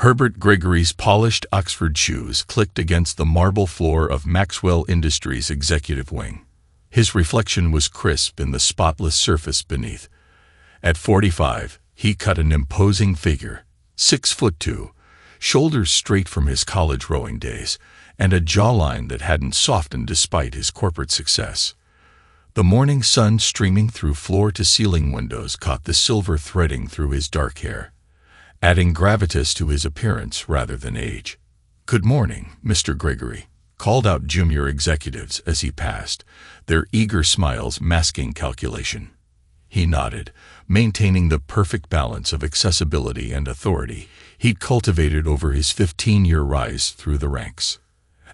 Herbert Gregory's polished Oxford shoes clicked against the marble floor of Maxwell Industries' executive wing. His reflection was crisp in the spotless surface beneath. At 45, he cut an imposing figure, 6'2", shoulders straight from his college rowing days, and a jawline that hadn't softened despite his corporate success. The morning sun streaming through floor-to-ceiling windows caught the silver threading through his dark hair, adding gravitas to his appearance rather than age. "Good morning, Mr. Gregory," called out junior executives as he passed, their eager smiles masking calculation. He nodded, maintaining the perfect balance of accessibility and authority he'd cultivated over his 15-year rise through the ranks.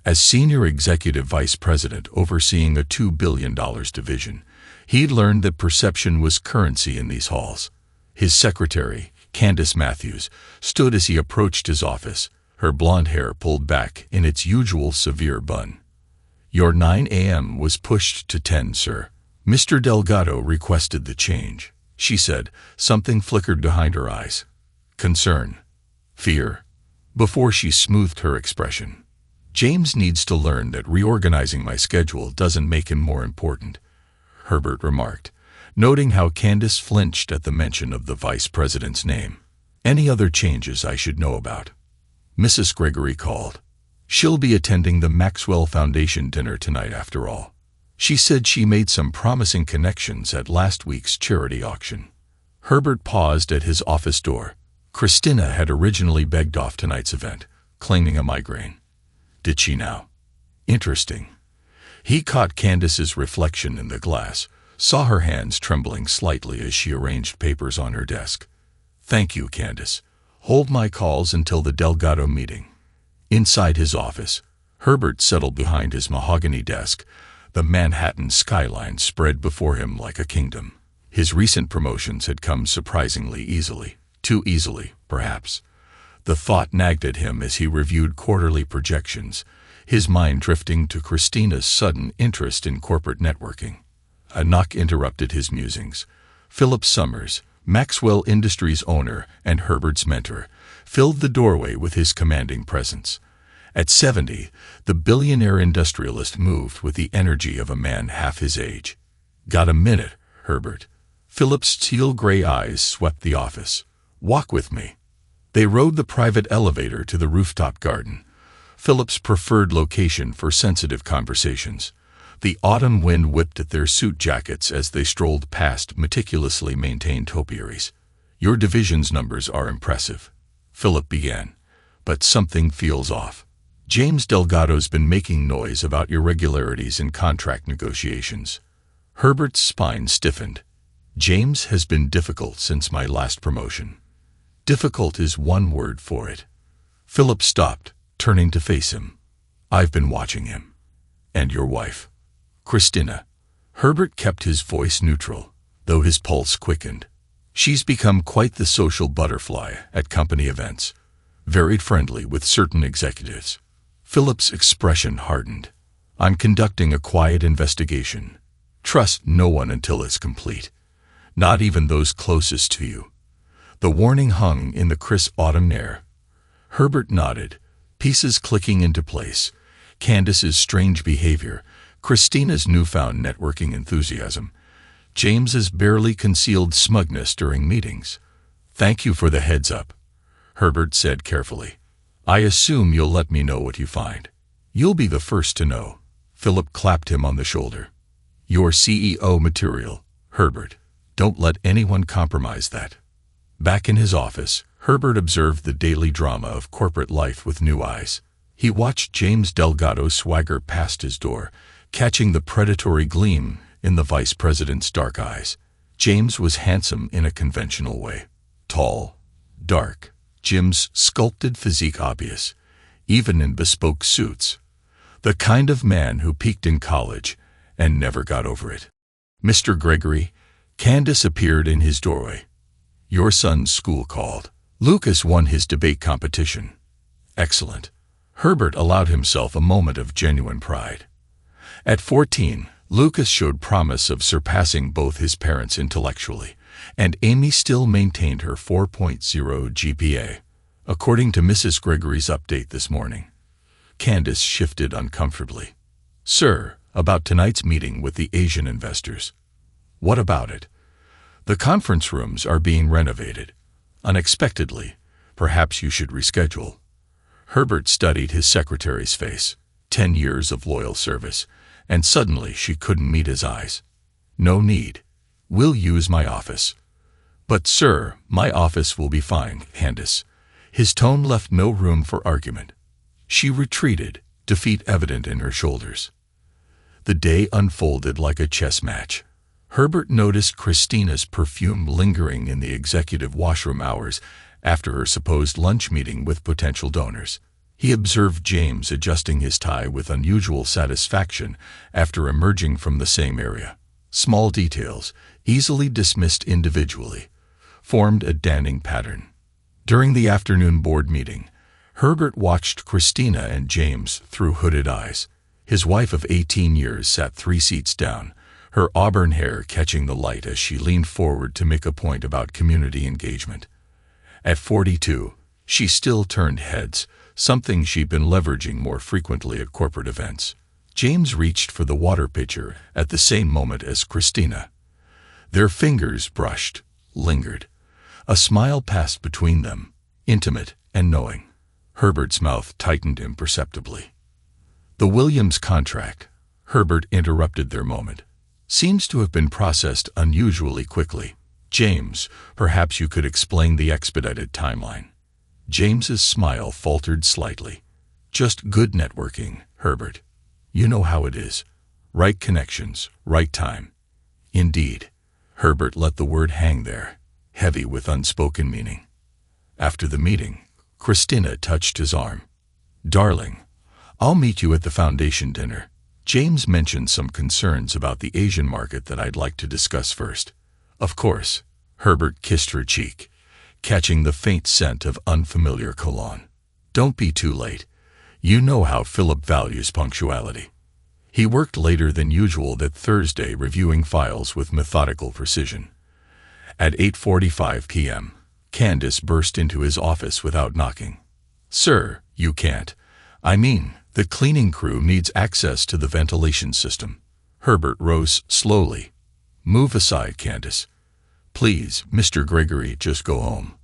As senior executive vice president overseeing a $2 billion division, he'd learned that perception was currency in these halls. His secretary, Candace Matthews, stood as he approached his office, her blonde hair pulled back in its usual severe bun. "Your 9 a.m. was pushed to 10, sir. Mr. Delgado requested the change," she said. Something flickered behind her eyes. Concern? Fear? Before she smoothed her expression. "James needs to learn that reorganizing my schedule doesn't make him more important," Herbert remarked, noting how Candace flinched at the mention of the vice president's name. "Any other changes I should know about?" Mrs. Gregory called. "She'll be attending the Maxwell Foundation dinner tonight after all. She said she made some promising connections at last week's charity auction." Herbert paused at his office door. Christina had originally begged off tonight's event, claiming a migraine. Did she now? Interesting. He caught Candace's reflection in the glass, saw her hands trembling slightly as she arranged papers on her desk. "Thank you, Candace. Hold my calls until the Delgado meeting." Inside his office, Herbert settled behind his mahogany desk, the Manhattan skyline spread before him like a kingdom. His recent promotions had come surprisingly easily. Too easily, perhaps. The thought nagged at him as he reviewed quarterly projections, his mind drifting to Christina's sudden interest in corporate networking. A knock interrupted his musings. Philip Summers, Maxwell Industries owner and Herbert's mentor, filled the doorway with his commanding presence. At 70, the billionaire industrialist moved with the energy of a man half his age. "Got a minute, Herbert?" Philip's teal-gray eyes swept the office. "Walk with me." They rode the private elevator to the rooftop garden, Philip's preferred location for sensitive conversations. The autumn wind whipped at their suit jackets as they strolled past meticulously maintained topiaries. "Your division's numbers are impressive," Philip began, "but something feels off. James Delgado's been making noise about irregularities in contract negotiations." Herbert's spine stiffened. "James has been difficult since my last promotion." Difficult is one word for it. Philip stopped, turning to face him. "I've been watching him." "And your wife?" "Christina." Herbert kept his voice neutral, though his pulse quickened. "She's become quite the social butterfly at company events, very friendly with certain executives." Philip's expression hardened. "I'm conducting a quiet investigation. Trust no one until it's complete, not even those closest to you." The warning hung in the crisp autumn air. Herbert nodded, pieces clicking into place. Candace's strange behavior, Christina's newfound networking enthusiasm, James's barely concealed smugness during meetings. "Thank you for the heads up," Herbert said carefully. "I assume you'll let me know what you find." "You'll be the first to know." Philip clapped him on the shoulder. "Your CEO material, Herbert. Don't let anyone compromise that." Back in his office, Herbert observed the daily drama of corporate life with new eyes. He watched James Delgado swagger past his door, catching the predatory gleam in the vice president's dark eyes. James was handsome in a conventional way. Tall, dark, Jim's sculpted physique obvious, even in bespoke suits. The kind of man who peaked in college and never got over it. "Mr. Gregory," Candace appeared in his doorway. "Your son's school called. Lucas won his debate competition." "Excellent." Herbert allowed himself a moment of genuine pride. At 14, Lucas showed promise of surpassing both his parents intellectually, and Amy still maintained her 4.0 GPA. According to Mrs. Gregory's update this morning. Candace shifted uncomfortably. Sir, about tonight's meeting with the Asian investors. What about it? The conference rooms are being renovated. Unexpectedly, perhaps you should reschedule. Herbert studied his secretary's face, 10 years of loyal service, and suddenly she couldn't meet his eyes. No need. We'll use my office. But sir, my office will be fine, Candace. His tone left no room for argument. She retreated, defeat evident in her shoulders. The day unfolded like a chess match. Herbert noticed Christina's perfume lingering in the executive washroom hours after her supposed lunch meeting with potential donors. He observed James adjusting his tie with unusual satisfaction after emerging from the same area. Small details, easily dismissed individually, formed a damning pattern. During the afternoon board meeting, Herbert watched Christina and James through hooded eyes. His wife of 18 years sat 3 seats down, her auburn hair catching the light as she leaned forward to make a point about community engagement. At 42, she still turned heads, something she'd been leveraging more frequently at corporate events. James reached for the water pitcher at the same moment as Christina. Their fingers brushed, lingered. A smile passed between them, intimate and knowing. Herbert's mouth tightened imperceptibly. The Williams contract, Herbert interrupted their moment, seems to have been processed unusually quickly. James, perhaps you could explain the expedited timeline. James's smile faltered slightly. Just good networking, Herbert. You know how it is. Right connections, right time. Indeed. Herbert let the word hang there, heavy with unspoken meaning. After the meeting, Christina touched his arm. Darling, I'll meet you at the foundation dinner. James mentioned some concerns about the Asian market that I'd like to discuss first. Of course. Herbert kissed her cheek, catching the faint scent of unfamiliar cologne. Don't be too late. You know how Philip values punctuality. He worked later than usual that Thursday, reviewing files with methodical precision. At 8:45 p.m., Candace burst into his office without knocking. Sir, you can't. I mean, the cleaning crew needs access to the ventilation system. Herbert rose slowly. Move aside, Candace. Please, Mr. Gregory, just go home.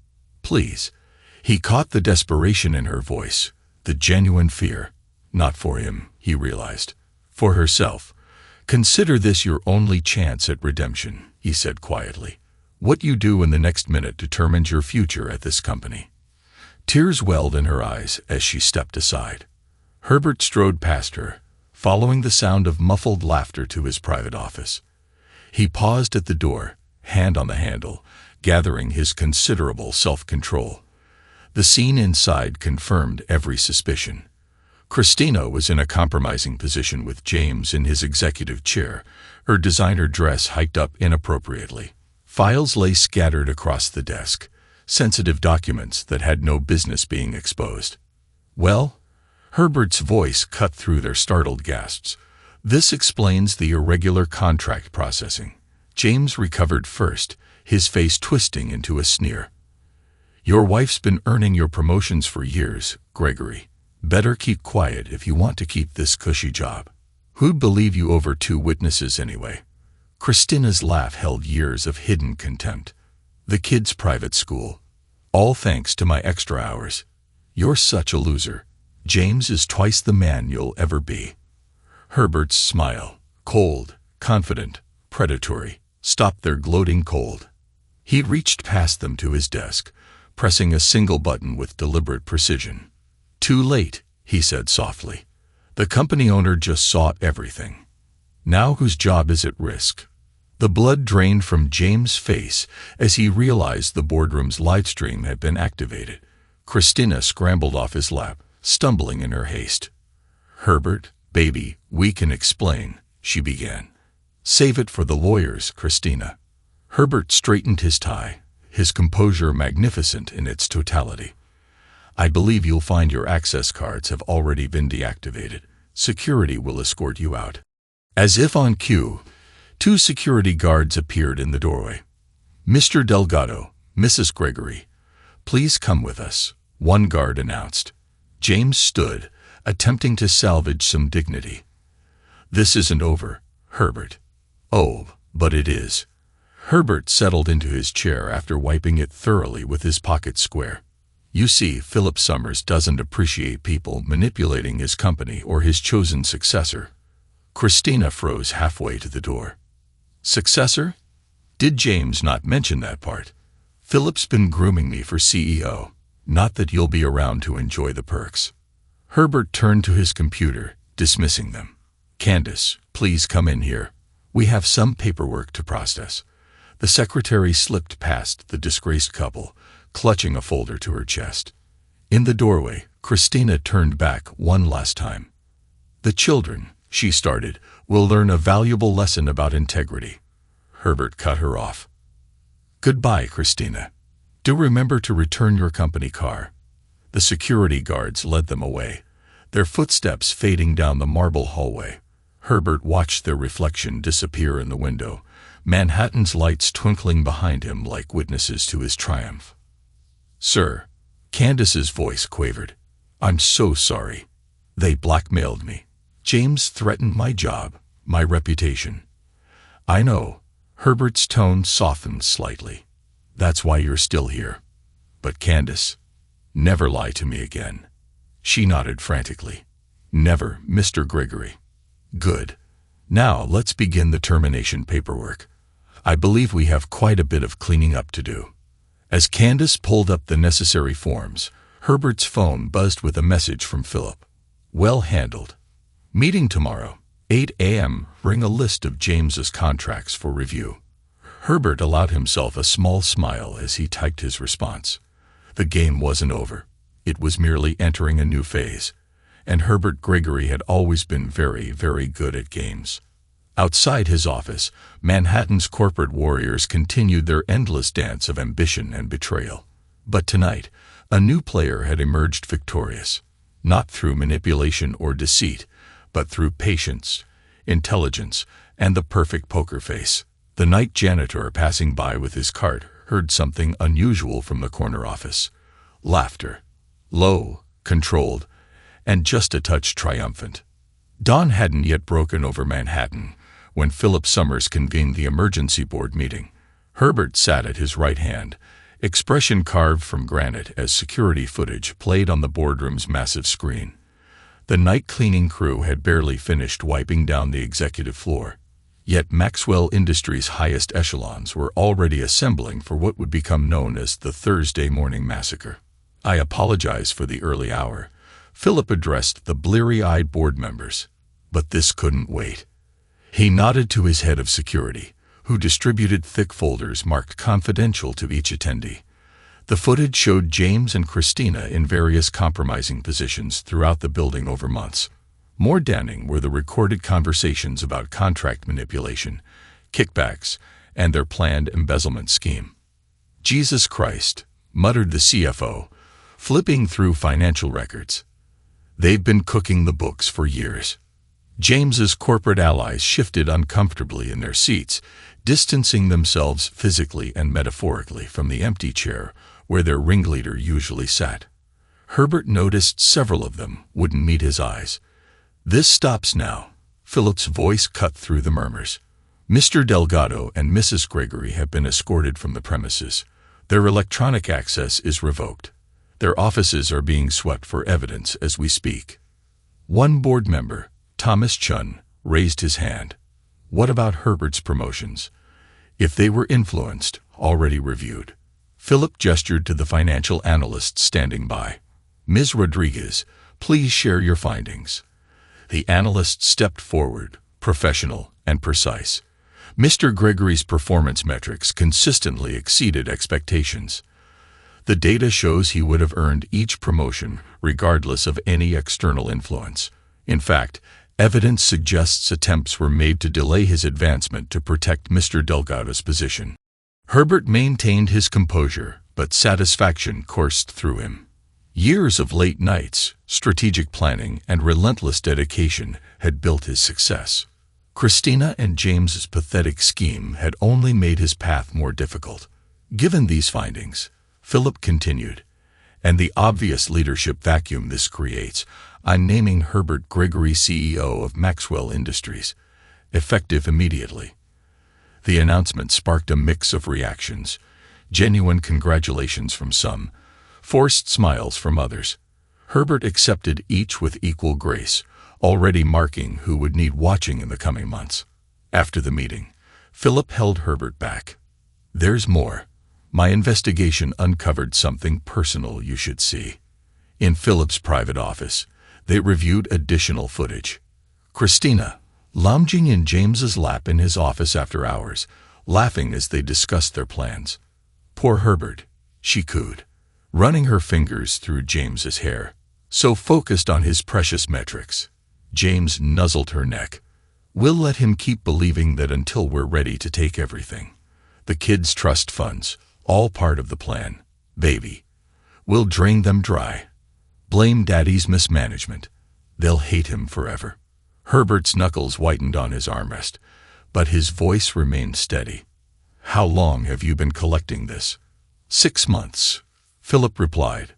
Please. He caught the desperation in her voice, the genuine fear. Not for him, he realized. For herself. Consider this your only chance at redemption, he said quietly. What you do in the next minute determines your future at this company. Tears welled in her eyes as she stepped aside. Herbert strode past her, following the sound of muffled laughter to his private office. He paused at the door, hand on the handle, gathering his considerable self-control. The scene inside confirmed every suspicion. Christina was in a compromising position with James in his executive chair, her designer dress hiked up inappropriately. Files lay scattered across the desk, sensitive documents that had no business being exposed. Well? Herbert's voice cut through their startled gasps. This explains the irregular contract processing. James recovered first, his face twisting into a sneer. Your wife's been earning your promotions for years, Gregory. Better keep quiet if you want to keep this cushy job. Who'd believe you over 2 witnesses anyway? Christina's laugh held years of hidden contempt. The kid's private school. All thanks to my extra hours. You're such a loser. James is twice the man you'll ever be. Herbert's smile, cold, confident, predatory, stopped their gloating cold. He reached past them to his desk, pressing a single button with deliberate precision. Too late, he said softly. The company owner just saw everything. Now whose job is at risk? The blood drained from James' face as he realized the boardroom's live stream had been activated. Christina scrambled off his lap, stumbling in her haste. Herbert, baby, we can explain, she began. Save it for the lawyers, Christina. Herbert straightened his tie, his composure magnificent in its totality. I believe you'll find your access cards have already been deactivated. Security will escort you out. As if on cue, 2 security guards appeared in the doorway. Mr. Delgado, Mrs. Gregory, please come with us. one guard announced. James stood, attempting to salvage some dignity. "This isn't over, Herbert." "Oh, but it is." Herbert settled into his chair after wiping it thoroughly with his pocket square. "You see, Philip Summers doesn't appreciate people manipulating his company or his chosen successor." Christina froze halfway to the door. "Successor? Did James not mention that part? Philip's been grooming me for CEO. Not that you'll be around to enjoy the perks." Herbert turned to his computer, dismissing them. "Candace, please come in here. We have some paperwork to process." The secretary slipped past the disgraced couple, clutching a folder to her chest. In the doorway, Christina turned back one last time. "The children," she started, "will learn a valuable lesson about integrity." Herbert cut her off. "Goodbye, Christina. Do remember to return your company car." The security guards led them away, their footsteps fading down the marble hallway. Herbert watched their reflection disappear in the window, Manhattan's lights twinkling behind him like witnesses to his triumph. "Sir," Candace's voice quavered, "I'm so sorry. They blackmailed me. James threatened my job, my reputation." "I know." Herbert's tone softened slightly. "That's why you're still here. But Candace, never lie to me again." She nodded frantically. "Never, Mr. Gregory." "Good. Now let's begin the termination paperwork. I believe we have quite a bit of cleaning up to do." As Candace pulled up the necessary forms, Herbert's phone buzzed with a message from Philip. "Well handled. Meeting tomorrow, 8 a.m. Bring a list of James's contracts for review." Herbert allowed himself a small smile as he typed his response. The game wasn't over. It was merely entering a new phase. And Herbert Gregory had always been very, very good at games. Outside his office, Manhattan's corporate warriors continued their endless dance of ambition and betrayal. But tonight, a new player had emerged victorious, not through manipulation or deceit, but through patience, intelligence, and the perfect poker face. The night janitor passing by with his cart heard something unusual from the corner office. Laughter. Low, controlled, and just a touch triumphant. Dawn hadn't yet broken over Manhattan when Philip Summers convened the emergency board meeting. Herbert sat at his right hand, expression carved from granite as security footage played on the boardroom's massive screen. The night cleaning crew had barely finished wiping down the executive floor. Yet Maxwell Industries' highest echelons were already assembling for what would become known as the Thursday morning massacre. "I apologize for the early hour," Philip addressed the bleary-eyed board members. "But this couldn't wait." He nodded to his head of security, who distributed thick folders marked confidential to each attendee. The footage showed James and Christina in various compromising positions throughout the building over months. More damning were the recorded conversations about contract manipulation, kickbacks, and their planned embezzlement scheme. "Jesus Christ," muttered the CFO, flipping through financial records. "They've been cooking the books for years." James's corporate allies shifted uncomfortably in their seats, distancing themselves physically and metaphorically from the empty chair where their ringleader usually sat. Herbert noticed several of them wouldn't meet his eyes. "This stops now." Philip's voice cut through the murmurs. "Mr. Delgado and Mrs. Gregory have been escorted from the premises. Their electronic access is revoked. Their offices are being swept for evidence as we speak." One board member, Thomas Chun, raised his hand. "What about Herbert's promotions? If they were influenced, already reviewed." Philip gestured to the financial analyst standing by. "Ms. Rodriguez, please share your findings." The analyst stepped forward, professional and precise. Mr. Gregory's performance metrics consistently exceeded expectations. The data shows he would have earned each promotion regardless of any external influence. In fact, evidence suggests attempts were made to delay his advancement to protect Mr. Delgado's position. Herbert maintained his composure, but satisfaction coursed through him. Years of late nights, strategic planning, and relentless dedication had built his success. Christina and James's pathetic scheme had only made his path more difficult. Given these findings, Philip continued, And the obvious leadership vacuum this creates, I'm naming Herbert Gregory CEO of Maxwell Industries, effective immediately. The announcement sparked a mix of reactions, genuine congratulations from some, forced smiles from others. Herbert accepted each with equal grace, already marking who would need watching in the coming months. After the meeting, Philip held Herbert back. There's more. My investigation uncovered something personal you should see. In Philip's private office, they reviewed additional footage. Christina, lounging in James's lap in his office after hours, laughing as they discussed their plans. Poor Herbert, she cooed, running her fingers through James's hair, so focused on his precious metrics. James nuzzled her neck. We'll let him keep believing that until we're ready to take everything. The kids' trust funds, all part of the plan, baby. We'll drain them dry. Blame Daddy's mismanagement. They'll hate him forever. Herbert's knuckles whitened on his armrest, but his voice remained steady. How long have you been collecting this? 6 months, Philip replied.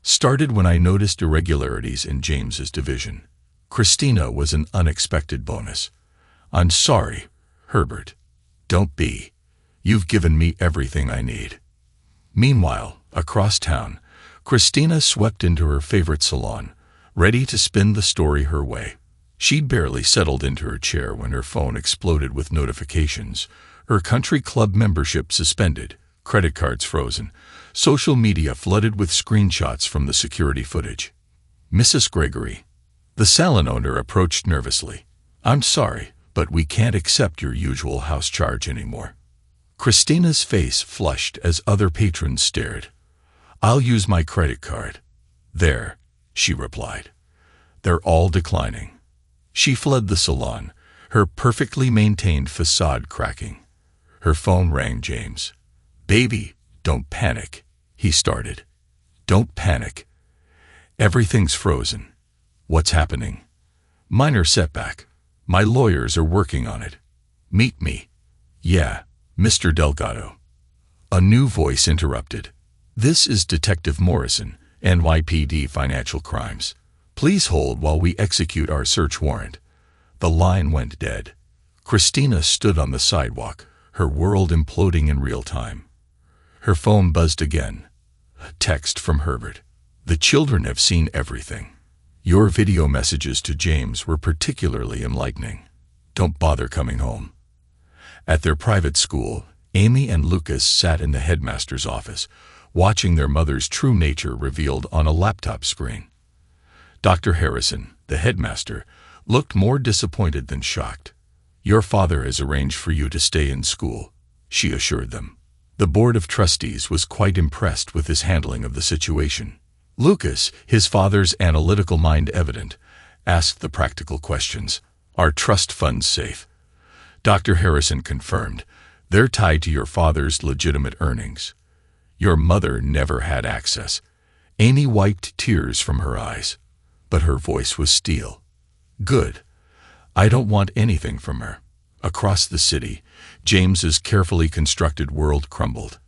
Started when I noticed irregularities in James's division. Christina was an unexpected bonus. I'm sorry, Herbert. Don't be. You've given me everything I need. Meanwhile, across town, Christina swept into her favorite salon, ready to spin the story her way. She'd barely settled into her chair when her phone exploded with notifications. Her country club membership suspended, credit cards frozen, social media flooded with screenshots from the security footage. Mrs. Gregory. The salon owner approached nervously. I'm sorry, but we can't accept your usual house charge anymore. Christina's face flushed as other patrons stared. I'll use my credit card. There, she replied. They're all declining. She fled the salon, her perfectly maintained facade cracking. Her phone rang James. Baby, don't panic, he started. Don't panic. Everything's frozen. What's happening? Minor setback. My lawyers are working on it. Meet me. Yeah, Mr. Delgado. A new voice interrupted. This is Detective Morrison, NYPD Financial Crimes. Please hold while we execute our search warrant. The line went dead. Christina stood on the sidewalk, her world imploding in real time. Her phone buzzed again. A text from Herbert. The children have seen everything. Your video messages to James were particularly enlightening. Don't bother coming home. At their private school, Amy and Lucas sat in the headmaster's office, watching their mother's true nature revealed on a laptop screen. Dr. Harrison, the headmaster, looked more disappointed than shocked. Your father has arranged for you to stay in school, she assured them. The board of trustees was quite impressed with his handling of the situation. Lucas, his father's analytical mind evident, asked the practical questions. Are trust funds safe? Dr. Harrison confirmed. They're tied to your father's legitimate earnings. Your mother never had access. Amy wiped tears from her eyes, but her voice was steel. Good. I don't want anything from her. Across the city, James's carefully constructed world crumbled.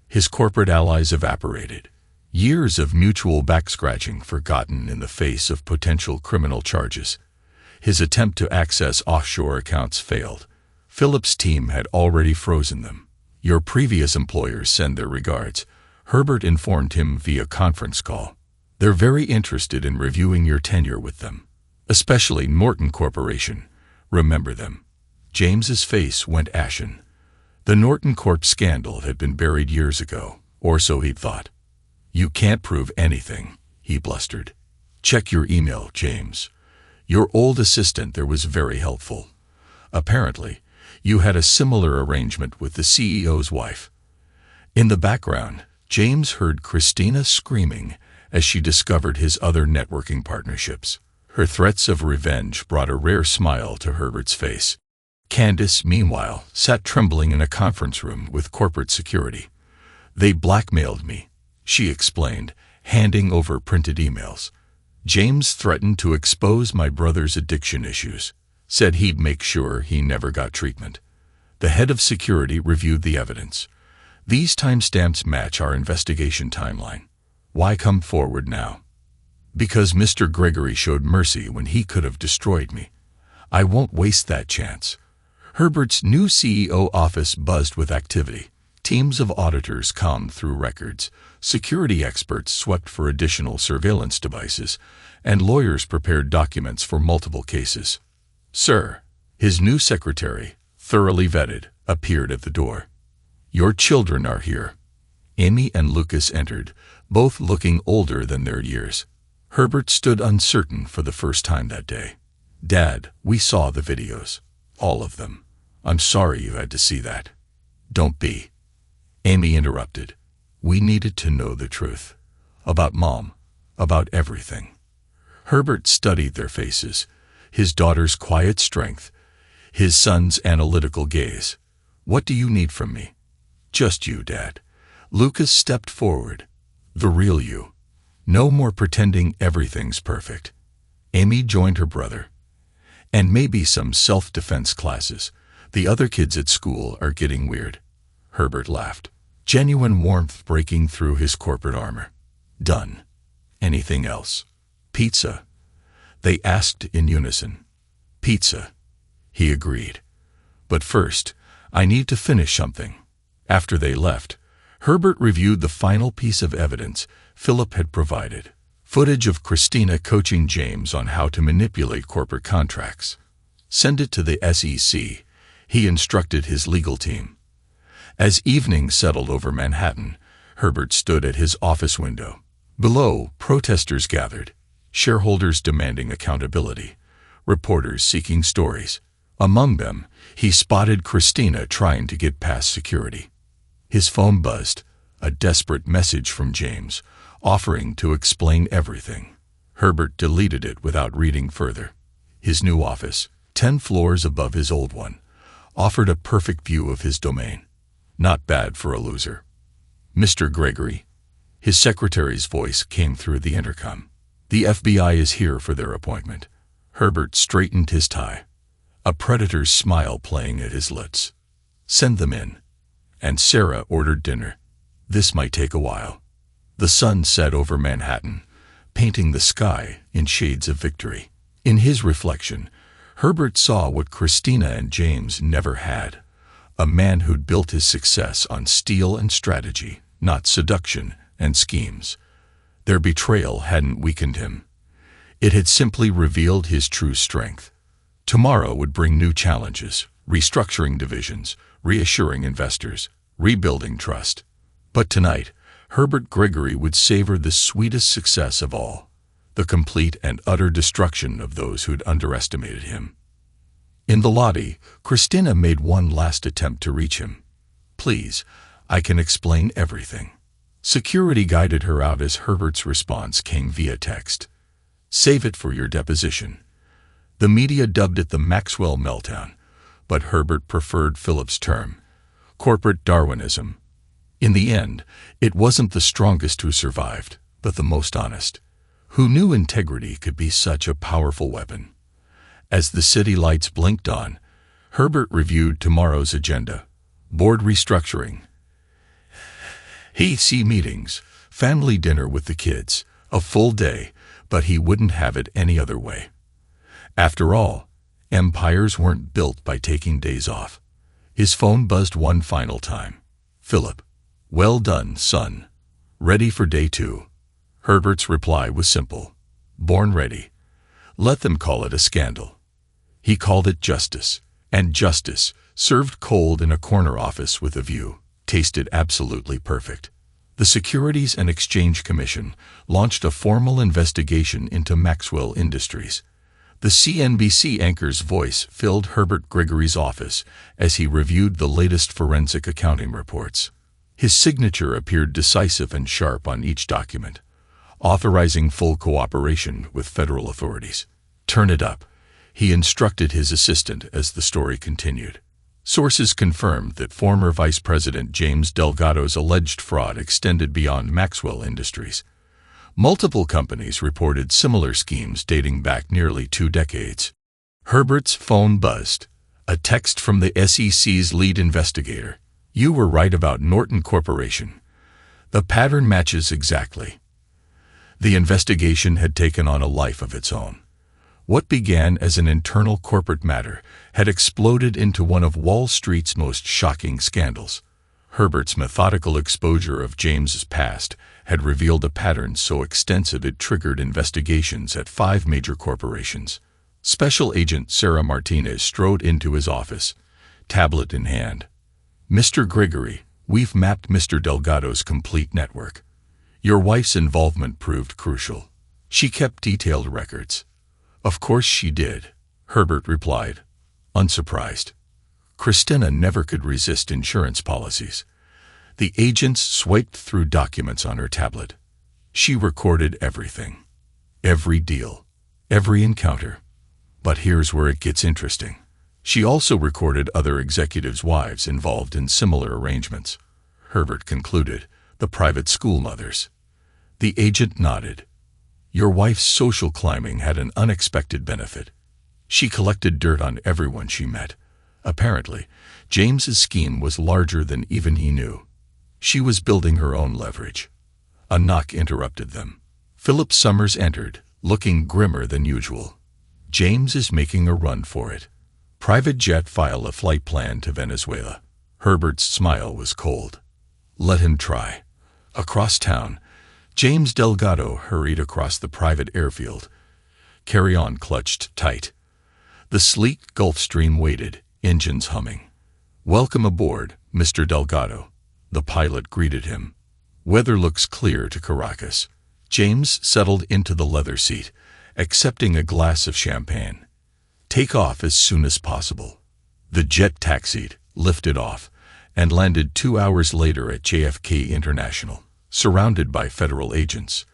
His corporate allies evaporated. Years of mutual back-scratching forgotten in the face of potential criminal charges. His attempt to access offshore accounts failed. Philip's team had already frozen them. Your previous employers send their regards, Herbert informed him via conference call. They're very interested in reviewing your tenure with them, especially Norton Corporation. Remember them. James's face went ashen. The Norton Corp scandal had been buried years ago, or so he'd thought. You can't prove anything, he blustered. Check your email, James. Your old assistant there was very helpful. Apparently, you had a similar arrangement with the CEO's wife. In the background, James heard Christina screaming as she discovered his other networking partnerships. Her threats of revenge brought a rare smile to Herbert's face. Candace, meanwhile, sat trembling in a conference room with corporate security. They blackmailed me, she explained, handing over printed emails. James threatened to expose my brother's addiction issues, said he'd make sure he never got treatment. The head of security reviewed the evidence. These timestamps match our investigation timeline. Why come forward now? Because Mr. Gregory showed mercy when he could have destroyed me. I won't waste that chance. Herbert's new CEO office buzzed with activity. Teams of auditors combed through records, security experts swept for additional surveillance devices, and lawyers prepared documents for multiple cases. Sir, his new secretary, thoroughly vetted, appeared at the door. Your children are here. Amy and Lucas entered, both looking older than their years. Herbert stood uncertain for the first time that day. Dad, we saw the videos. All of them. I'm sorry you had to see that. Don't be. Amy interrupted. We needed to know the truth. About Mom. About everything. Herbert studied their faces, his daughter's quiet strength, his son's analytical gaze. What do you need from me? Just you, Dad. Lucas stepped forward. The real you. No more pretending everything's perfect. Amy joined her brother. And maybe some self-defense classes. The other kids at school are getting weird. Herbert laughed, genuine warmth breaking through his corporate armor. Done. Anything else? Pizza? They asked in unison. Pizza. He agreed. But first, I need to finish something. After they left, Herbert reviewed the final piece of evidence Philip had provided. Footage of Christina coaching James on how to manipulate corporate contracts. Send it to the SEC, he instructed his legal team. As evening settled over Manhattan, Herbert stood at his office window. Below, protesters gathered, shareholders demanding accountability, reporters seeking stories. Among them, he spotted Christina trying to get past security. His phone buzzed, a desperate message from James, offering to explain everything. Herbert deleted it without reading further. His new office, 10 floors above his old one, offered a perfect view of his domain. Not bad for a loser. Mr. Gregory. His secretary's voice came through the intercom. The FBI is here for their appointment. Herbert straightened his tie, a predator's smile playing at his lips. Send them in. And Sarah ordered dinner. This might take a while. The sun set over Manhattan, painting the sky in shades of victory. In his reflection, Herbert saw what Christina and James never had. A man who'd built his success on steel and strategy, not seduction and schemes. Their betrayal hadn't weakened him. It had simply revealed his true strength. Tomorrow would bring new challenges, restructuring divisions, reassuring investors, rebuilding trust. But tonight, Herbert Gregory would savor the sweetest success of all, the complete and utter destruction of those who'd underestimated him. In the lobby, Christina made one last attempt to reach him. Please, I can explain everything. Security guided her out as Herbert's response came via text. Save it for your deposition. The media dubbed it the Maxwell meltdown, but Herbert preferred Philip's term, corporate Darwinism. In the end, it wasn't the strongest who survived, but the most honest, who knew integrity could be such a powerful weapon. As the city lights blinked on, Herbert reviewed tomorrow's agenda. Board restructuring, HEC meetings, family dinner with the kids, a full day, but he wouldn't have it any other way. After all, empires weren't built by taking days off. His phone buzzed one final time. Philip. Well done, son. Ready for day 2. Herbert's reply was simple. Born ready. Let them call it a scandal. He called it justice, and justice, served cold in a corner office with a view, tasted absolutely perfect. The Securities and Exchange Commission launched a formal investigation into Maxwell Industries. The CNBC anchor's voice filled Herbert Gregory's office as he reviewed the latest forensic accounting reports. His signature appeared decisive and sharp on each document, authorizing full cooperation with federal authorities. Turn it up, he instructed his assistant as the story continued. Sources confirmed that former Vice President James Delgado's alleged fraud extended beyond Maxwell Industries. Multiple companies reported similar schemes dating back nearly 2 decades. Herbert's phone buzzed. A text from the SEC's lead investigator. You were right about Norton Corporation. The pattern matches exactly. The investigation had taken on a life of its own. What began as an internal corporate matter had exploded into one of Wall Street's most shocking scandals. Herbert's methodical exposure of James's past had revealed a pattern so extensive it triggered investigations at 5 major corporations. Special Agent Sarah Martinez strode into his office, tablet in hand. "Mr. Gregory, we've mapped Mr. Delgado's complete network. Your wife's involvement proved crucial. She kept detailed records." "Of course she did," Herbert replied, unsurprised. Christina never could resist insurance policies. The agents swiped through documents on her tablet. She recorded everything. Every deal. Every encounter. But here's where it gets interesting. She also recorded other executives' wives involved in similar arrangements. Herbert concluded, the private school mothers. The agent nodded. "Your wife's social climbing had an unexpected benefit. She collected dirt on everyone she met. Apparently, James's scheme was larger than even he knew. She was building her own leverage." A knock interrupted them. Philip Summers entered, looking grimmer than usual. "James is making a run for it. Private jet, file a flight plan to Venezuela." Herbert's smile was cold. "Let him try." Across town, James Delgado hurried across the private airfield. Carry-on clutched tight. The sleek Gulfstream waited, engines humming. "Welcome aboard, Mr. Delgado," the pilot greeted him. "Weather looks clear to Caracas." James settled into the leather seat, accepting a glass of champagne. "Take off as soon as possible." The jet taxied, lifted off, and landed 2 hours later at JFK International, surrounded by federal agents.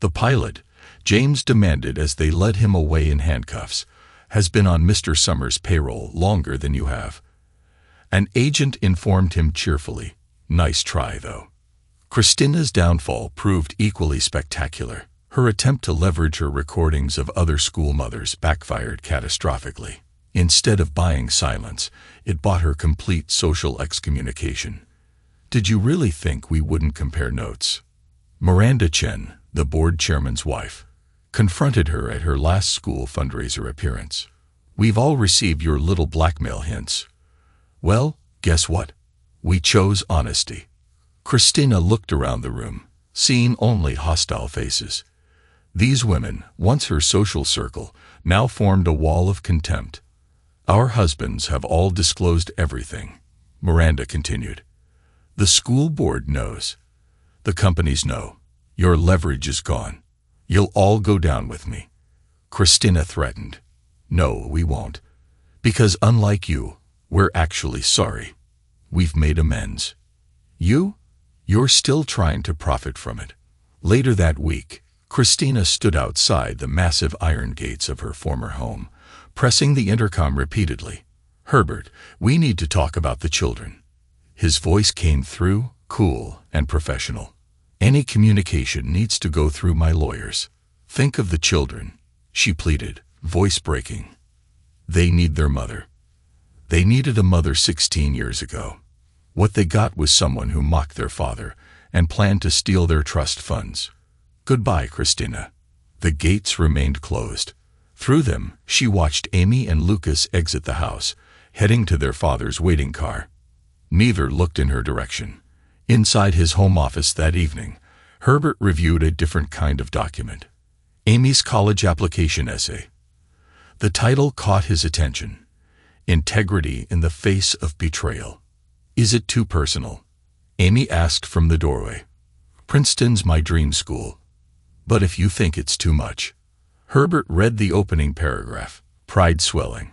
The pilot, James demanded as they led him away in handcuffs, has been on Mr. Summers' payroll longer than you have. An agent informed him cheerfully, "Nice try, though." Christina's downfall proved equally spectacular. Her attempt to leverage her recordings of other school mothers backfired catastrophically. Instead of buying silence, it bought her complete social excommunication. "Did you really think we wouldn't compare notes?" Miranda Chen, the board chairman's wife, confronted her at her last school fundraiser appearance. "We've all received your little blackmail hints." "Well, guess what? We chose honesty." Christina looked around the room, seeing only hostile faces. These women, once her social circle, now formed a wall of contempt. "Our husbands have all disclosed everything," Miranda continued. "The school board knows. The companies know. Your leverage is gone. You'll all go down with me." Christina threatened. "No, we won't. Because unlike you, we're actually sorry. We've made amends. You're still trying to profit from it." Later that week, Christina stood outside the massive iron gates of her former home, pressing the intercom repeatedly. "Herbert, we need to talk about the children." His voice came through, cool and professional. "Any communication needs to go through my lawyers. Think of the children," she pleaded, voice breaking. "They need their mother. They needed a mother 16 years ago. What they got was someone who mocked their father and planned to steal their trust funds. Goodbye, Christina." The gates remained closed. Through them, she watched Amy and Lucas exit the house, heading to their father's waiting car. Neither looked in her direction. Inside his home office that evening, Herbert reviewed a different kind of document. Amy's college application essay. The title caught his attention. "Integrity in the Face of Betrayal." "Is it too personal?" Amy asked from the doorway. "Princeton's my dream school. But if you think it's too much." Herbert read the opening paragraph, pride swelling.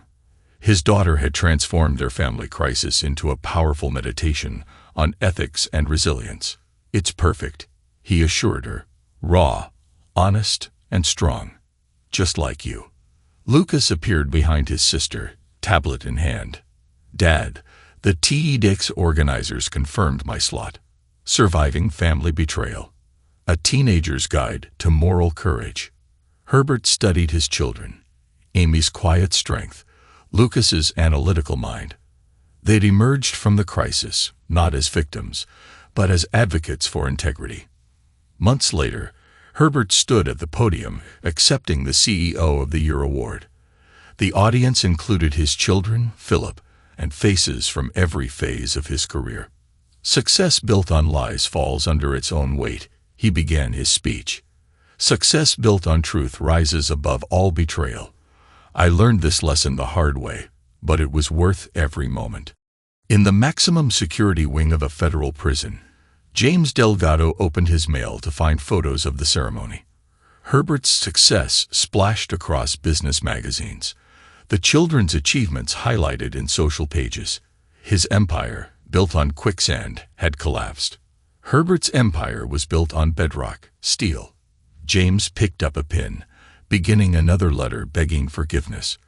His daughter had transformed their family crisis into a powerful meditation on ethics and resilience. "It's perfect," he assured her. "Raw, honest, and strong. Just like you." Lucas appeared behind his sister, tablet in hand. "Dad, the TEDx organizers confirmed my slot. Surviving Family Betrayal. A Teenager's Guide to Moral Courage." Herbert studied his children. Amy's quiet strength, Lucas's analytical mind. They'd emerged from the crisis, not as victims, but as advocates for integrity. Months later, Herbert stood at the podium, accepting the CEO of the Year award. The audience included his children, Philip, and faces from every phase of his career. Success built on lies falls under its own weight, he began his speech. Success built on truth rises above all betrayal. I learned this lesson the hard way, but it was worth every moment. In the maximum security wing of a federal prison, James Delgado opened his mail to find photos of the ceremony. Herbert's success splashed across business magazines, the children's achievements highlighted in social pages. His empire, built on quicksand, had collapsed. Herbert's empire was built on bedrock, steel. James picked up a pen, beginning another letter begging forgiveness.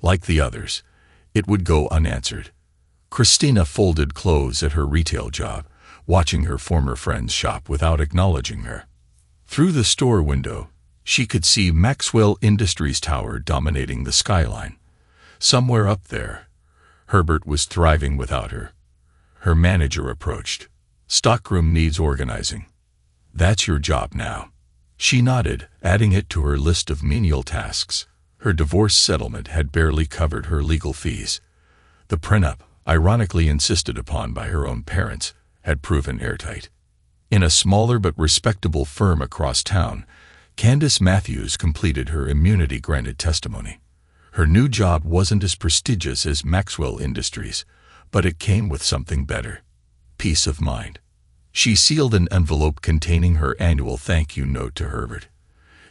Like the others, it would go unanswered. Christina folded clothes at her retail job, watching her former friends shop without acknowledging her. Through the store window, she could see Maxwell Industries Tower dominating the skyline. Somewhere up there, Herbert was thriving without her. Her manager approached. "Stockroom needs organizing." "That's your job now." She nodded, adding it to her list of menial tasks. Her divorce settlement had barely covered her legal fees. The prenup, ironically insisted upon by her own parents, had proven airtight. In a smaller but respectable firm across town, Candace Matthews completed her immunity-granted testimony. Her new job wasn't as prestigious as Maxwell Industries, but it came with something better: peace of mind. She sealed an envelope containing her annual thank-you note to Herbert.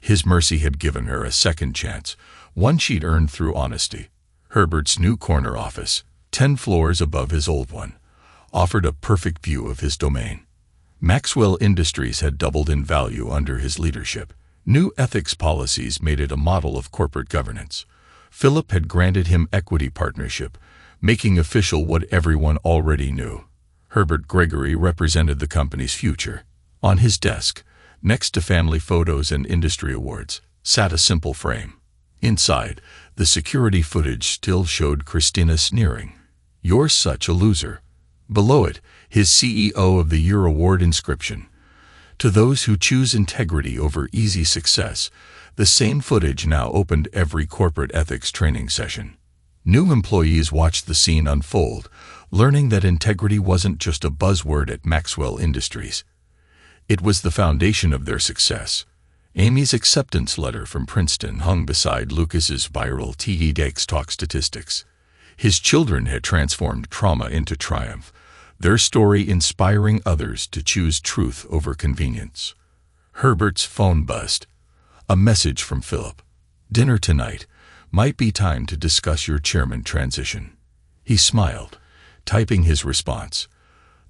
His mercy had given her a second chance, one she'd earned through honesty. Herbert's new corner office, 10 floors above his old one, offered a perfect view of his domain. Maxwell Industries had doubled in value under his leadership. New ethics policies made it a model of corporate governance. Philip had granted him equity partnership, making official what everyone already knew. Herbert Gregory represented the company's future. On his desk, next to family photos and industry awards, sat a simple frame. Inside, the security footage still showed Christina sneering. "You're such a loser." Below it, his CEO of the Year award inscription. To those who choose integrity over easy success, the same footage now opened every corporate ethics training session. New employees watched the scene unfold, learning that integrity wasn't just a buzzword at Maxwell Industries. It was the foundation of their success. Amy's acceptance letter from Princeton hung beside Lucas's viral TEDx talk statistics. His children had transformed trauma into triumph, their story inspiring others to choose truth over convenience. Herbert's phone buzzed. A message from Philip. "Dinner tonight. Might be time to discuss your chairman transition." He smiled, typing his response.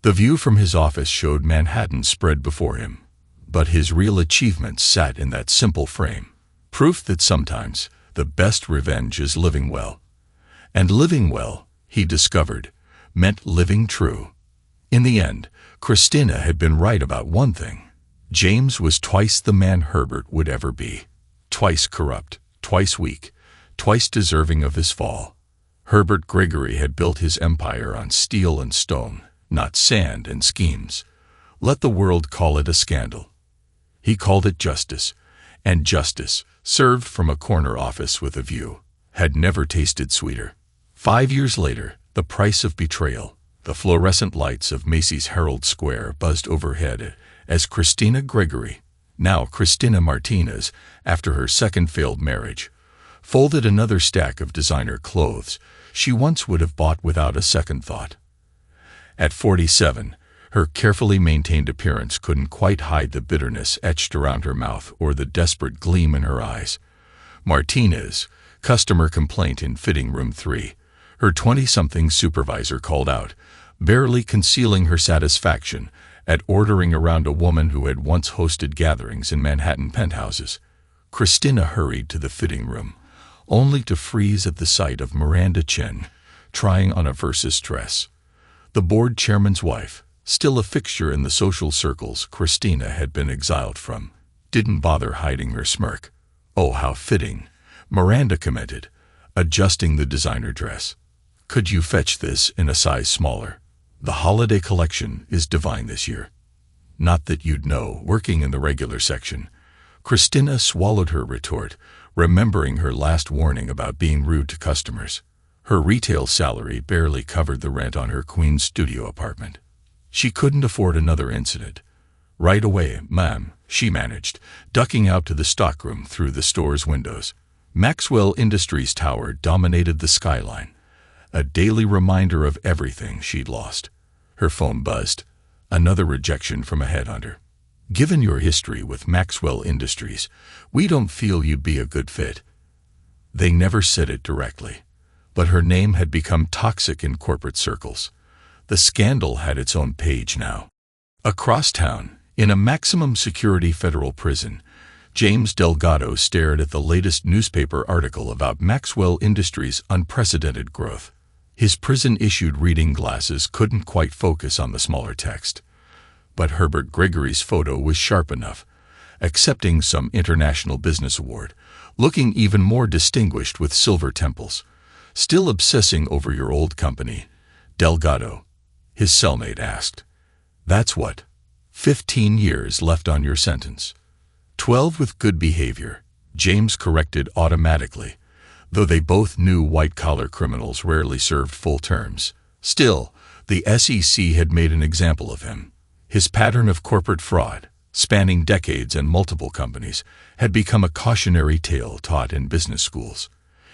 The view from his office showed Manhattan spread before him, but his real achievements sat in that simple frame. Proof that sometimes the best revenge is living well. And living well, he discovered, meant living true. In the end, Christina had been right about one thing. James was twice the man Herbert would ever be. Twice corrupt, twice weak, twice deserving of his fall. Herbert Gregory had built his empire on steel and stone, not sand and schemes. Let the world call it a scandal. He called it justice, and justice, served from a corner office with a view, had never tasted sweeter. 5 years later, the price of betrayal. The fluorescent lights of Macy's Herald Square buzzed overhead as Christina Gregory, now Christina Martinez, after her second failed marriage, folded another stack of designer clothes she once would have bought without a second thought. At 47, her carefully maintained appearance couldn't quite hide the bitterness etched around her mouth or the desperate gleam in her eyes. Martinez, customer complaint in fitting room 3, her 20-something supervisor called out, barely concealing her satisfaction at ordering around a woman who had once hosted gatherings in Manhattan penthouses. Christina hurried to the fitting room, only to freeze at the sight of Miranda Chen trying on a Versus dress. The board chairman's wife, still a fixture in the social circles Christina had been exiled from, didn't bother hiding her smirk. "Oh, how fitting," Miranda commented, adjusting the designer dress. "Could you fetch this in a size smaller? The holiday collection is divine this year." "Not that you'd know, working in the regular section." Christina swallowed her retort, remembering her last warning about being rude to customers. Her retail salary barely covered the rent on her Queens studio apartment. She couldn't afford another incident. "Right away, ma'am," she managed, ducking out to the stockroom through the store's windows. Maxwell Industries Tower dominated the skyline, a daily reminder of everything she'd lost. Her phone buzzed. Another rejection from a headhunter. "Given your history with Maxwell Industries, we don't feel you'd be a good fit." They never said it directly, but her name had become toxic in corporate circles. The scandal had its own page now. Across town, in a maximum security federal prison, James Delgado stared at the latest newspaper article about Maxwell Industries' unprecedented growth. His prison-issued reading glasses couldn't quite focus on the smaller text. But Herbert Gregory's photo was sharp enough, accepting some international business award, looking even more distinguished with silver temples. "Still obsessing over your old company, Delgado?" his cellmate asked. "That's what. 15 years left on your sentence." 12 with good behavior, James corrected automatically, though they both knew white-collar criminals rarely served full terms. Still, the SEC had made an example of him. His pattern of corporate fraud, spanning decades and multiple companies, had become a cautionary tale taught in business schools.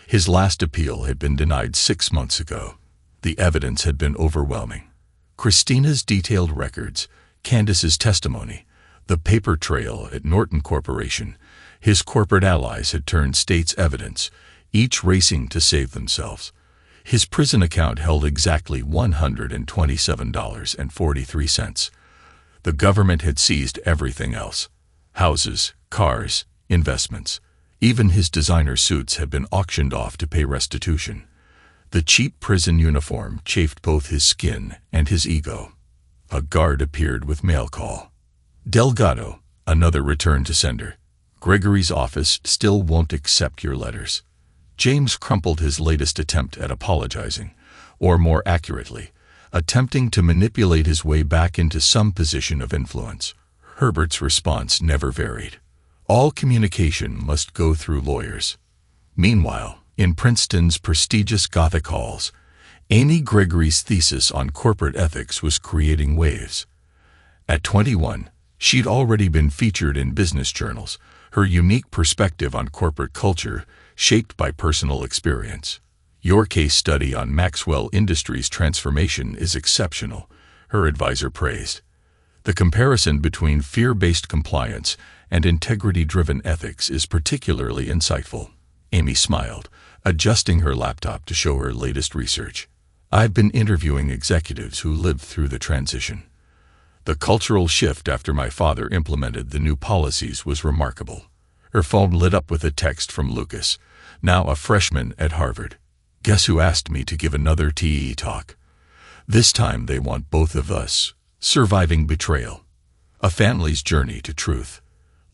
His last appeal had been denied 6 months ago. The evidence had been overwhelming. Christina's detailed records, Candace's testimony, the paper trail at Norton Corporation, his corporate allies had turned state's evidence, each racing to save themselves. His prison account held exactly $127.43. The government had seized everything else: houses, cars, investments. Even his designer suits had been auctioned off to pay restitution. The cheap prison uniform chafed both his skin and his ego. A guard appeared with mail call. "Delgado, another return to sender. Gregory's office still won't accept your letters." James crumpled his latest attempt at apologizing, or more accurately, attempting to manipulate his way back into some position of influence. Herbert's response never varied. All communication must go through lawyers. Meanwhile, in Princeton's prestigious Gothic halls, Amy Gregory's thesis on corporate ethics was creating waves. At 21, she'd already been featured in business journals, her unique perspective on corporate culture shaped by personal experience. "Your case study on Maxwell Industries' transformation is exceptional," her advisor praised. "The comparison between fear-based compliance and integrity-driven ethics is particularly insightful." Amy smiled, adjusting her laptop to show her latest research. "I've been interviewing executives who lived through the transition. The cultural shift after my father implemented the new policies was remarkable." Her phone lit up with a text from Lucas, now a freshman at Harvard. "Guess who asked me to give another TE talk? This time they want both of us. Surviving betrayal. A family's journey to truth."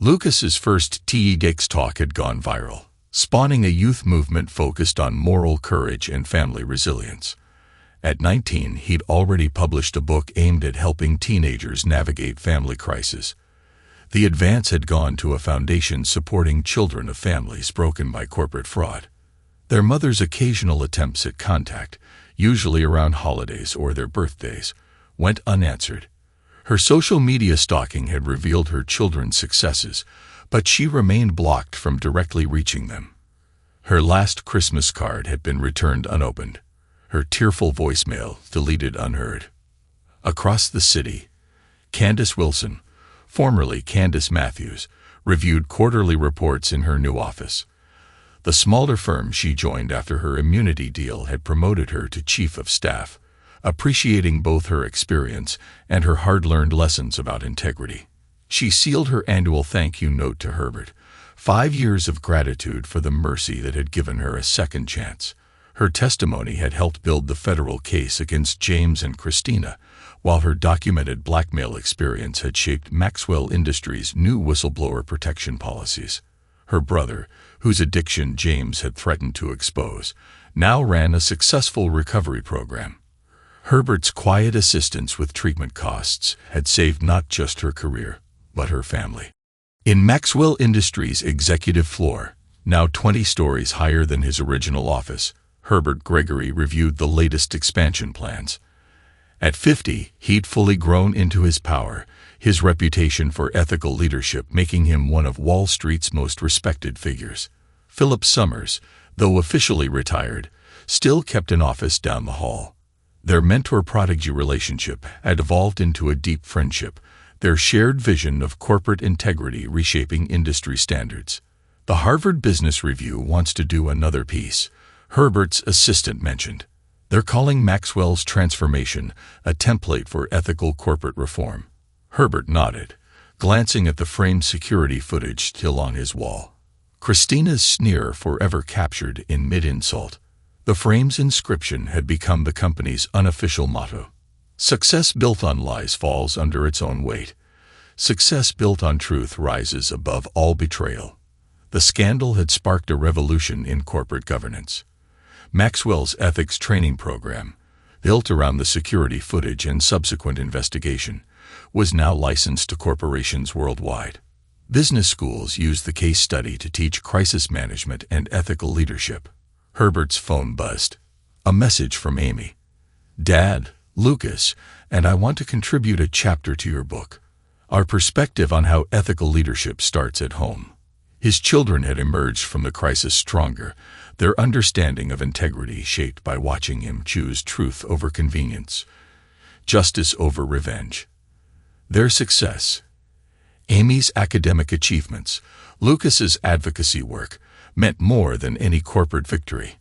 Lucas's first TEDx talk had gone viral, spawning a youth movement focused on moral courage and family resilience. At 19, he'd already published a book aimed at helping teenagers navigate family crisis. The advance had gone to a foundation supporting children of families broken by corporate fraud. Their mother's occasional attempts at contact, usually around holidays or their birthdays, went unanswered. Her social media stalking had revealed her children's successes, but she remained blocked from directly reaching them. Her last Christmas card had been returned unopened, her tearful voicemail deleted unheard. Across the city, Candace Wilson, formerly Candace Matthews, reviewed quarterly reports in her new office. The smaller firm she joined after her immunity deal had promoted her to chief of staff, appreciating both her experience and her hard-learned lessons about integrity. She sealed her annual thank you note to Herbert, 5 years of gratitude for the mercy that had given her a second chance. Her testimony had helped build the federal case against James and Christina, while her documented blackmail experience had shaped Maxwell Industries' new whistleblower protection policies. Her brother, whose addiction James had threatened to expose, now ran a successful recovery program. Herbert's quiet assistance with treatment costs had saved not just her career, but her family. In Maxwell Industries' executive floor, now 20 stories higher than his original office, Herbert Gregory reviewed the latest expansion plans. At 50, he'd fully grown into his power, his reputation for ethical leadership making him one of Wall Street's most respected figures. Philip Summers, though officially retired, still kept an office down the hall. Their mentor-prodigy relationship had evolved into a deep friendship, their shared vision of corporate integrity reshaping industry standards. The Harvard Business Review wants to do another piece, Herbert's assistant mentioned. They're calling Maxwell's transformation a template for ethical corporate reform. Herbert nodded, glancing at the framed security footage still on his wall. Christina's sneer forever captured in mid-insult. The frame's inscription had become the company's unofficial motto. Success built on lies falls under its own weight. Success built on truth rises above all betrayal. The scandal had sparked a revolution in corporate governance. Maxwell's ethics training program, built around the security footage and subsequent investigation, was now licensed to corporations worldwide. Business schools used the case study to teach crisis management and ethical leadership. Herbert's phone buzzed. A message from Amy. "Dad, Lucas, and I want to contribute a chapter to your book. Our perspective on how ethical leadership starts at home." His children had emerged from the crisis stronger, their understanding of integrity shaped by watching him choose truth over convenience, justice over revenge. Their success, Amy's academic achievements, Lucas's advocacy work, meant more than any corporate victory.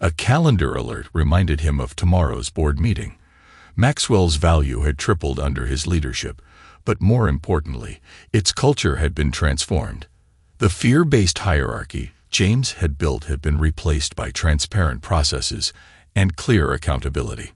A calendar alert reminded him of tomorrow's board meeting. Maxwell's value had tripled under his leadership, but more importantly, its culture had been transformed. The fear-based hierarchy James had built had been replaced by transparent processes and clear accountability.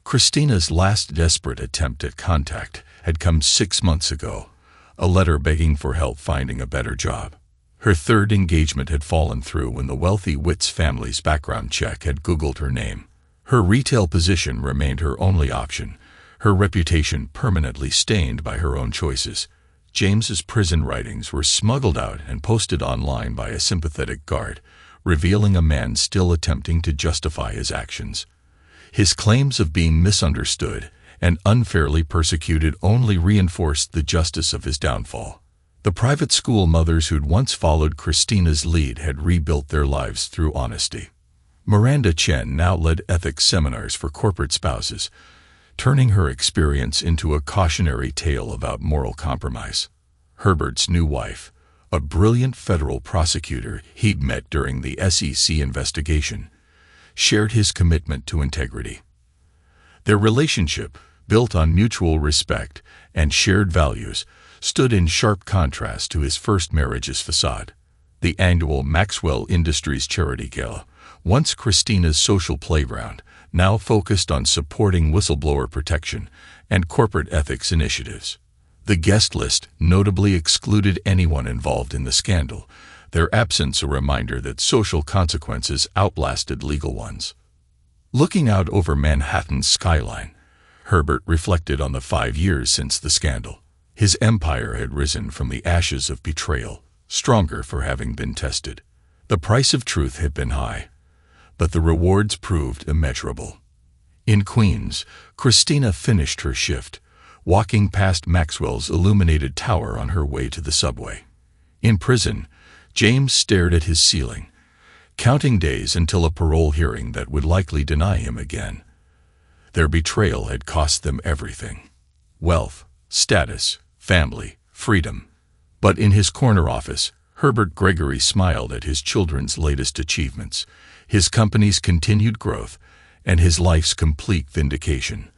Christina's last desperate attempt at contact had come 6 months ago, a letter begging for help finding a better job. Her third engagement had fallen through when the wealthy Witts family's background check had Googled her name. Her retail position remained her only option, her reputation permanently stained by her own choices. James's prison writings were smuggled out and posted online by a sympathetic guard, revealing a man still attempting to justify his actions. His claims of being misunderstood and unfairly persecuted only reinforced the justice of his downfall. The private school mothers who'd once followed Christina's lead had rebuilt their lives through honesty. Miranda Chen now led ethics seminars for corporate spouses, turning her experience into a cautionary tale about moral compromise. Herbert's new wife, a brilliant federal prosecutor he'd met during the SEC investigation, shared his commitment to integrity. Their relationship, built on mutual respect and shared values, stood in sharp contrast to his first marriage's facade. The annual Maxwell Industries Charity Gala, once Christina's social playground, now focused on supporting whistleblower protection and corporate ethics initiatives. The guest list notably excluded anyone involved in the scandal, their absence a reminder that social consequences outlasted legal ones. Looking out over Manhattan's skyline, Herbert reflected on the 5 years since the scandal. His empire had risen from the ashes of betrayal, stronger for having been tested. The price of truth had been high, but the rewards proved immeasurable. In Queens, Christina finished her shift, walking past Maxwell's illuminated tower on her way to the subway. In prison, James stared at his ceiling, counting days until a parole hearing that would likely deny him again. Their betrayal had cost them everything: wealth, status, family, freedom. But in his corner office, Herbert Gregory smiled at his children's latest achievements, his company's continued growth, and his life's complete vindication.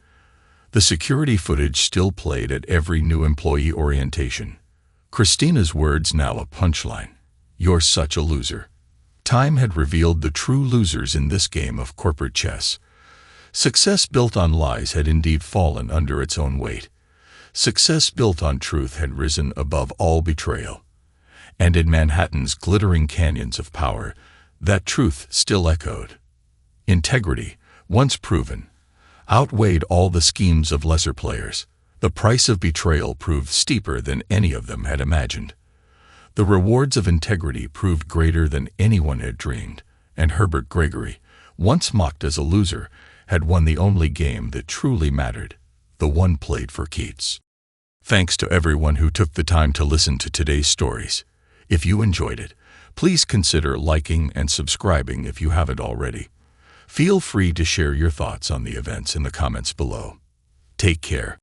The security footage still played at every new employee orientation. Christina's words now a punchline: "You're such a loser." Time had revealed the true losers in this game of corporate chess. Success built on lies had indeed fallen under its own weight. Success built on truth had risen above all betrayal. And in Manhattan's glittering canyons of power, that truth still echoed. Integrity, once proven, outweighed all the schemes of lesser players. The price of betrayal proved steeper than any of them had imagined. The rewards of integrity proved greater than anyone had dreamed, and Herbert Gregory, once mocked as a loser, had won the only game that truly mattered, the one played for keeps. Thanks to everyone who took the time to listen to today's stories. If you enjoyed it, please consider liking and subscribing if you haven't already. Feel free to share your thoughts on the events in the comments below. Take care.